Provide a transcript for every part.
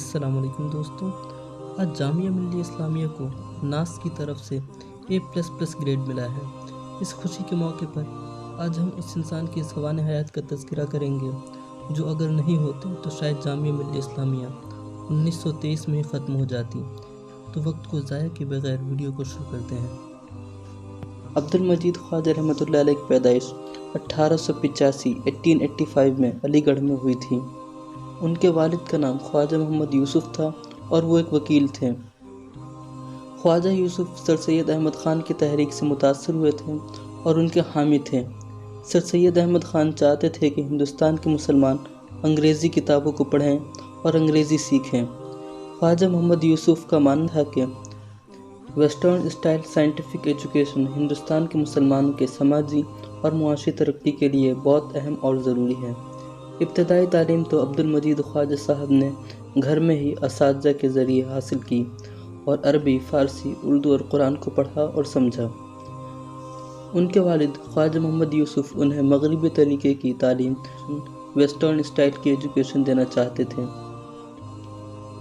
अस्सलाम वालेकुम दोस्तों। आज जामिया मिल्लिया इस्लामिया को नास की तरफ से A++ ग्रेड मिला है। इस खुशी के मौके पर आज हम उस इंसान की सवाने हयात का तज़किरा करेंगे जो अगर नहीं होते तो शायद जामिया मिल्लिया इस्लामिया 1923 में ही ख़त्म हो जाती। तो वक्त को ज़ाया किए बगैर वीडियो को शुरू करते हैं। अब्दुल मजीद ख्वाजा रहमतुल्लाह अलैह की पैदाइश 1885 1885 में अलीगढ़ में हुई थी। उनके वालिद का नाम ख्वाजा मोहम्मद यूसुफ था और वो एक वकील थे। ख्वाजा यूसुफ सर सैयद अहमद ख़ान की तहरीक से मुतासर हुए थे और उनके हामी थे। सर सैयद अहमद ख़ान चाहते थे कि हिंदुस्तान के मुसलमान अंग्रेज़ी किताबों को पढ़ें और अंग्रेज़ी सीखें। ख्वाजा मोहम्मद यूसुफ का मानना था कि western style scientific education Hindustan के मुसलमानों के समाजी और मुआशी तरक्की के लिए बहुत अहम और ज़रूरी है। इब्तदाई तालीम तो अब्दुल मजीद ख्वाजा साहब ने घर में ही असातिज़ा के ज़रिए हासिल की और अरबी, फ़ारसी, उर्दू और कुरान को पढ़ा और समझा। उनके वालिद ख्वाजा मोहम्मद यूसुफ उन्हें मगरिबी तरीके की तालीम, वेस्टर्न स्टाइल की एजुकेशन देना चाहते थे।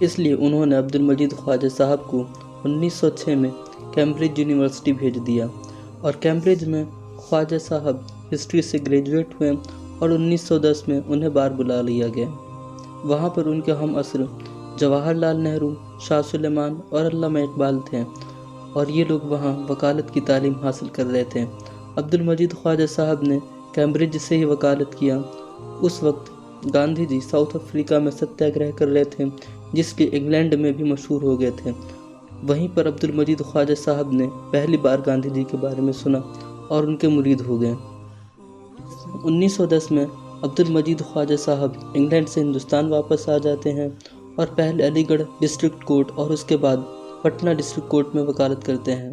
इसलिए उन्होंने अब्दुल मजीद ख्वाजा साहब को 1906 में कैम्ब्रिज यूनिवर्सिटी भेज दिया और कैम्ब्रिज में ख्वाजा साहब हिस्ट्री से ग्रेजुएट हुए और 1910 में उन्हें बार बुला लिया गया। वहाँ पर उनके हम असर जवाहरलाल नेहरू, शाह सुलेमान और अल्लामा इकबाल थे और ये लोग वहाँ वकालत की तालीम हासिल कर रहे थे। अब्दुल मजीद ख्वाजा साहब ने कैम्ब्रिज से ही वकालत किया। उस वक्त गांधी जी साउथ अफ्रीका में सत्याग्रह कर रहे थे जिसके इंग्लैंड में भी मशहूर हो गए थे। वहीं पर अब्दुल मजीद ख्वाजा साहब ने पहली बार गांधी जी के बारे में सुना और उनके मुरीद हो गए। 1910 में अब्दुल मजीद ख्वाजा साहब इंग्लैंड से हिंदुस्तान वापस आ जाते हैं और पहले अलीगढ़ डिस्ट्रिक्ट कोर्ट और उसके बाद पटना डिस्ट्रिक्ट कोर्ट में वकालत करते हैं।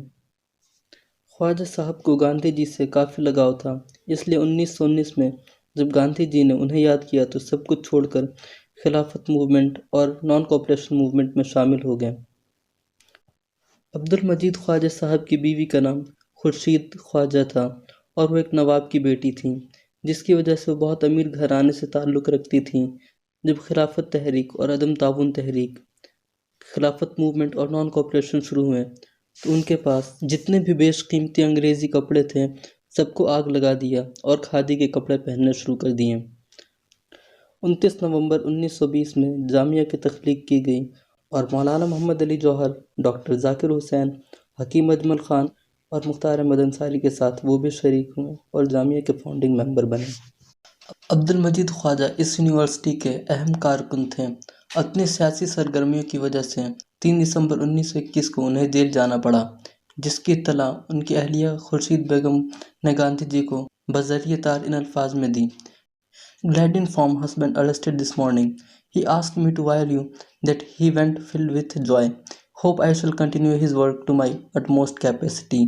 ख्वाजा साहब को गांधी जी से काफ़ी लगाव था, इसलिए 1919 में जब गांधी जी ने उन्हें याद किया तो सब कुछ छोड़कर खिलाफत मूवमेंट और नॉन कोऑपरेशन मूवमेंट में शामिल हो गए। अब्दुल मजीद ख्वाजा साहब की बीवी का नाम खुर्शीद ख्वाजा था और वो एक नवाब की बेटी थी, जिसकी वजह से वो बहुत अमीर घराने से ताल्लुक़ रखती थी। जब खिलाफत तहरीक और अदम ताउन तहरीक, खिलाफत मूवमेंट और नॉन कोऑपरेशन शुरू हुए तो उनके पास जितने भी बेशकीमती अंग्रेज़ी कपड़े थे सबको आग लगा दिया और खादी के कपड़े पहनने शुरू कर दिए। 29 नवंबर 1920 में जामिया की तख्लीक की गई और मौलाना मोहम्मद अली जौहर, डॉक्टर ज़ाकिर हुसैन, हकीम अजमल ख़ान और मुख्तार अहमद अंसारी के साथ वो भी शरीक हुए और जामिया के फाउंडिंग मेंबर बने। अब्दुल मजीद ख्वाजा इस यूनिवर्सिटी के अहम कारकुन थे। अपनी सियासी सरगर्मियों की वजह से 3 दिसंबर 1921 को उन्हें जेल जाना पड़ा, जिसकी इत्तला उनकी अहलिया खुर्शीद बेगम ने गांधी जी को बज़रिए तार इन अल्फाज में दी। Glad to inform husband arrested this morning. He asked me to wire you that he went filled with joy. Hope I shall continue his work to my utmost capacity.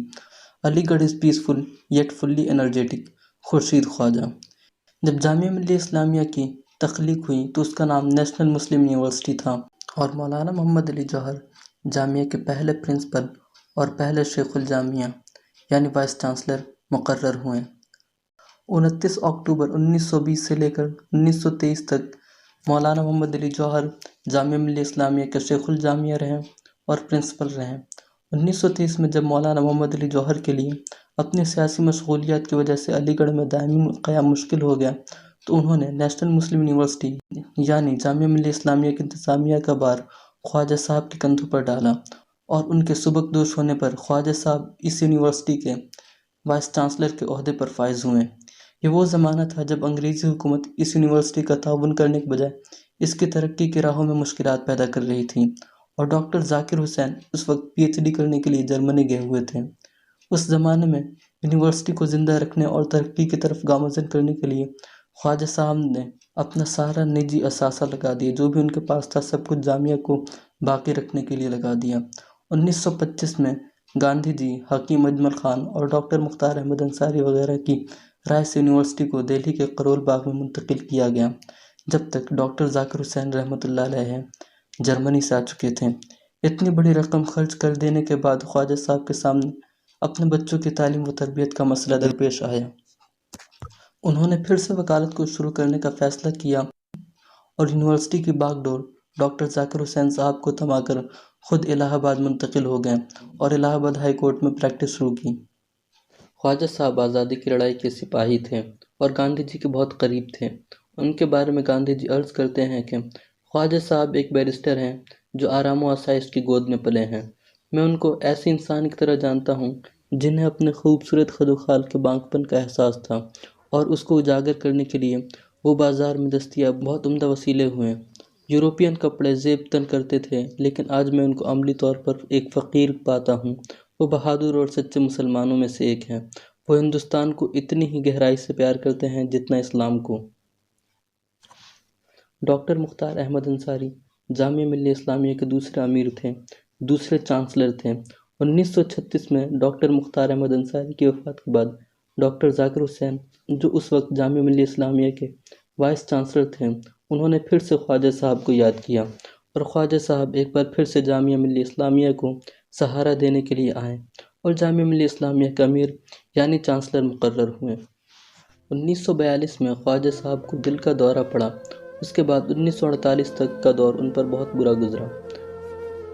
Aligarh is peaceful yet fully energetic. Khurshid Khwaja. जब जामिया मिल्लिया इस्लामिया की तख्लीक हुई तो उसका नाम national मुस्लिम university था और मौलाना मोहम्मद अली जौहर जामिया के पहले प्रिंसिपल और पहले शेखुल जामिया यानी वाइस चांसलर मुकर्रर हुए। 29 अक्टूबर 1920 से लेकर 1923 तक मौलाना मोहम्मद अली जौहर जामिया मिल्लिया इस्लामिया के शेखुल जामिया रहे और प्रिंसिपल रहे। 1923 में जब मौलाना मोहम्मद अली जौहर के लिए अपनी सियासी मशगूलियत की वजह से अलीगढ़ में दायमी क़याम मुश्किल हो गया तो उन्होंने नेशनल मुस्लिम यूनिवर्सिटी यानी जामिया मिल्लिया इस्लामिया की इंतज़ामिया का भार ख्वाजा साहब के कंधों पर डाला और उनके सुबकदोश होने पर ख्वाजा साहब इस यूनिवर्सिटी के वाइस चांसलर के ओहदे पर फाइज हुए। ये वो ज़माना था जब अंग्रेज़ी हुकूमत इस यूनिवर्सिटी का ताउन करने के बजाय इसकी तरक्की की राहों में मुश्किलात पैदा कर रही थी और डॉक्टर ज़ाकिर हुसैन उस वक्त PhD करने के लिए जर्मनी गए हुए थे। उस ज़माने में यूनिवर्सिटी को ज़िंदा रखने और तरक्की की तरफ गामज़न करने के लिए ख्वाजा साहब ने अपना सारा निजी असासा लगा दिया, जो भी उनके पास था सब कुछ जामिया को बाकी रखने के लिए लगा दिया। 1925 में गांधी जी, हकीम अजमल ख़ान और डॉक्टर मुख्तार अहमद अंसारी वगैरह की राय से यूनिवर्सिटी को दिल्ली के करोल बाग में मुंतकिल किया गया, जब तक डॉक्टर ज़ाकिर हुसैन रहमतुल्लाह अलैह जर्मनी से आ चुके थे। इतनी बड़ी रकम खर्च कर देने के बाद ख्वाजा साहब के सामने अपने बच्चों की तालीम व तरबियत का मसला दरपेश आया। उन्होंने फिर से वकालत को शुरू करने का फ़ैसला किया और यूनिवर्सिटी की बागडोर ڈاکٹر ذاکر حسین صاحب کو تھما کر خود الہ آباد منتقل ہو گئے اور الہ آباد ہائی کورٹ میں پریکٹس شروع کی۔ خواجہ صاحب آزادی کی لڑائی کے سپاہی تھے اور گاندھی جی کے بہت قریب تھے۔ ان کے بارے میں گاندھی جی عرض کرتے ہیں کہ خواجہ صاحب ایک بیرسٹر ہیں جو آرام و آسائش کی گود میں پلے ہیں۔ میں ان کو ایسے انسان کی طرح جانتا ہوں جنہیں اپنے خوبصورت خد و خال کے بانکپن کا احساس تھا اور اس کو اجاگر کرنے کے لیے وہ بازار میں دستیاب بہت عمدہ وسیلے ہوئے۔ یورپین کپڑے زیب تن کرتے تھے، لیکن آج میں ان کو عملی طور پر ایک فقیر پاتا ہوں۔ وہ بہادر اور سچے مسلمانوں میں سے ایک ہیں۔ وہ ہندوستان کو اتنی ہی گہرائی سے پیار کرتے ہیں جتنا اسلام کو۔ ڈاکٹر مختار احمد انصاری جامعہ ملیہ اسلامیہ کے دوسرے امیر تھے، دوسرے چانسلر تھے۔ 1936 میں ڈاکٹر مختار احمد انصاری کی وفات کے بعد ڈاکٹر ذاکر حسین، جو اس وقت جامعہ ملیہ اسلامیہ کے وائس چانسلر تھے، انہوں نے پھر سے خواجہ صاحب کو یاد کیا اور خواجہ صاحب ایک بار پھر سے جامعہ ملیہ اسلامیہ کو سہارا دینے کے لیے آئے اور جامعہ ملیہ اسلامیہ کے امیر یعنی چانسلر مقرر ہوئے۔ 1942 میں خواجہ صاحب کو دل کا دورہ پڑا۔ اس کے بعد 1948 تک کا دور ان پر بہت برا گزرا۔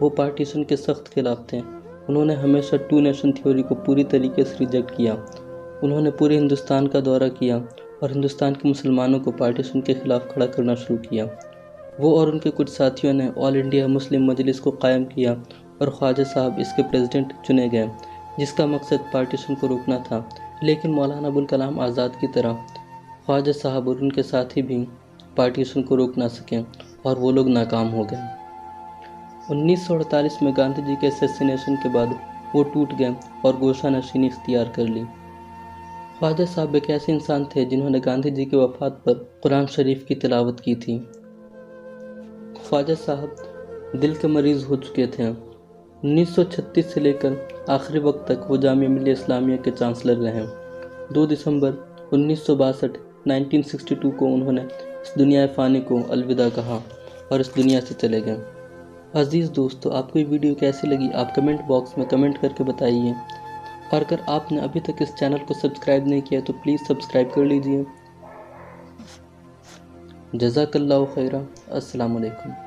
وہ پارٹیشن کے سخت خلاف تھے۔ انہوں نے ہمیشہ ٹو نیشن تھیوری کو پوری طریقے سے ریجیکٹ کیا۔ انہوں نے پورے ہندوستان کا دورہ کیا اور ہندوستان کے مسلمانوں کو پارٹیشن کے خلاف کھڑا کرنا شروع کیا۔ وہ اور ان کے کچھ ساتھیوں نے آل انڈیا مسلم مجلس کو قائم کیا اور خواجہ صاحب اس کے پریزیڈنٹ چنے گئے، جس کا مقصد پارٹیشن کو روکنا تھا۔ لیکن مولانا ابوالکلام آزاد کی طرح خواجہ صاحب اور ان کے ساتھی بھی پارٹیشن کو روک نہ سکیں اور وہ لوگ ناکام ہو گئے۔ 1948 میں گاندھی جی کے اسیسینیشن کے بعد وہ ٹوٹ گئے اور گوشہ نشینی اختیار کر لی۔ خواجہ صاحب ایک ایسے انسان تھے جنہوں نے گاندھی جی کی وفات پر قرآن شریف کی تلاوت کی تھی۔ خواجہ صاحب دل کے مریض ہو چکے تھے۔ 1936 سے لے کر آخری وقت تک وہ جامعہ ملیہ اسلامیہ کے چانسلر رہے۔ 2 دسمبر 1962 کو انہوں نے اس دنیا فانی کو الوداع کہا اور اس دنیا سے چلے گئے۔ عزیز دوستو، آپ کو یہ ویڈیو کیسی لگی آپ کمنٹ باکس میں کمنٹ کر کے بتائیے، اور اگر آپ نے ابھی تک اس چینل کو سبسکرائب نہیں کیا تو پلیز سبسکرائب کر لیجئے۔ جزاک اللہ خیرہ۔ السلام علیکم۔